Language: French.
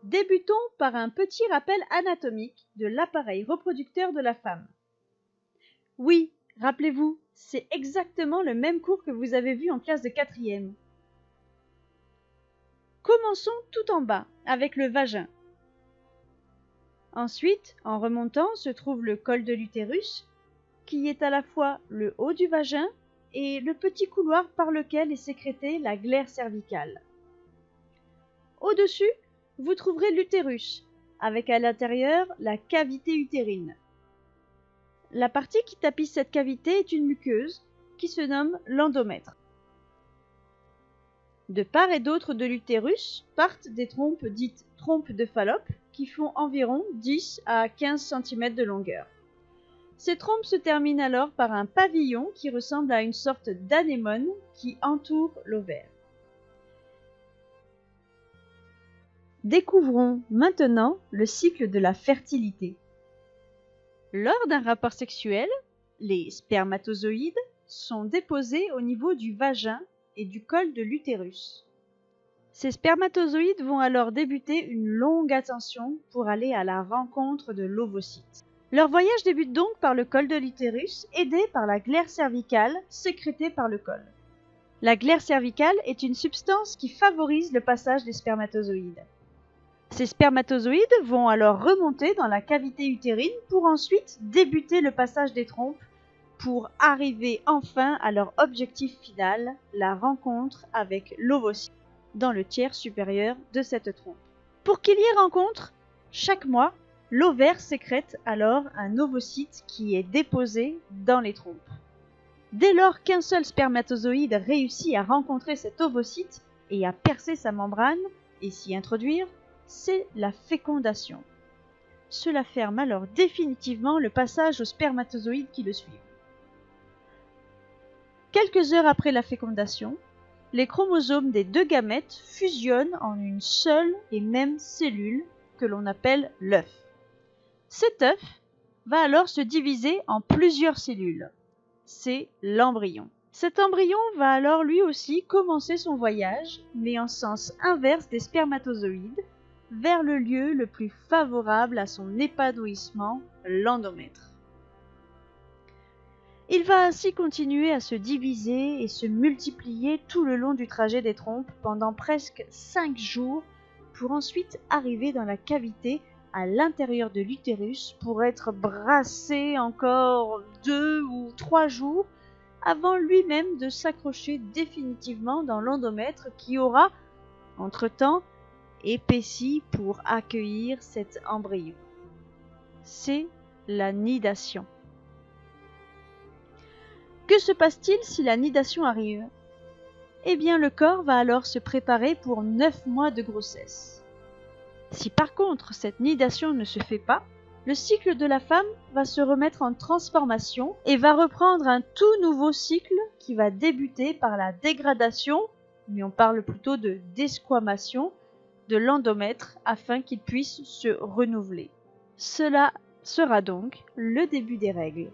Débutons par un petit rappel anatomique de l'appareil reproducteur de la femme. Oui, rappelez-vous, c'est exactement le même cours que vous avez vu en classe de 4e. Commençons tout en bas, avec le vagin. Ensuite, en remontant, se trouve le col de l'utérus, qui est à la fois le haut du vagin et le petit couloir par lequel est sécrétée la glaire cervicale. Au-dessus, vous trouverez l'utérus, avec à l'intérieur la cavité utérine. La partie qui tapisse cette cavité est une muqueuse qui se nomme l'endomètre. De part et d'autre de l'utérus partent des trompes dites trompes de Fallope qui font environ 10 à 15 cm de longueur. Ces trompes se terminent alors par un pavillon qui ressemble à une sorte d'anémone qui entoure l'ovaire. Découvrons maintenant le cycle de la fertilité. Lors d'un rapport sexuel, les spermatozoïdes sont déposés au niveau du vagin et du col de l'utérus. Ces spermatozoïdes vont alors débuter une longue ascension pour aller à la rencontre de l'ovocyte. Leur voyage débute donc par le col de l'utérus, aidé par la glaire cervicale sécrétée par le col. La glaire cervicale est une substance qui favorise le passage des spermatozoïdes. Ces spermatozoïdes vont alors remonter dans la cavité utérine pour ensuite débuter le passage des trompes pour arriver enfin à leur objectif final, la rencontre avec l'ovocyte dans le tiers supérieur de cette trompe. Pour qu'il y ait rencontre, chaque mois, l'ovaire sécrète alors un ovocyte qui est déposé dans les trompes. Dès lors qu'un seul spermatozoïde réussit à rencontrer cet ovocyte et à percer sa membrane et s'y introduire, c'est la fécondation. Cela ferme alors définitivement le passage aux spermatozoïdes qui le suivent. Quelques heures après la fécondation, les chromosomes des deux gamètes fusionnent en une seule et même cellule que l'on appelle l'œuf. Cet œuf va alors se diviser en plusieurs cellules. C'est l'embryon. Cet embryon va alors lui aussi commencer son voyage, mais en sens inverse des spermatozoïdes, vers le lieu le plus favorable à son épanouissement, l'endomètre. Il va ainsi continuer à se diviser et se multiplier tout le long du trajet des trompes pendant presque 5 jours pour ensuite arriver dans la cavité à l'intérieur de l'utérus pour être brassé encore 2 ou 3 jours avant lui-même de s'accrocher définitivement dans l'endomètre qui aura, entre-temps, épaissi pour accueillir cet embryon. C'est la nidation. Que se passe-t-il si la nidation arrive? Eh bien, le corps va alors se préparer pour 9 mois de grossesse. Si par contre cette nidation ne se fait pas, le cycle de la femme va se remettre en transformation et va reprendre un tout nouveau cycle qui va débuter par la dégradation, mais on parle plutôt de desquamation, de l'endomètre afin qu'il puisse se renouveler. Cela sera donc le début des règles.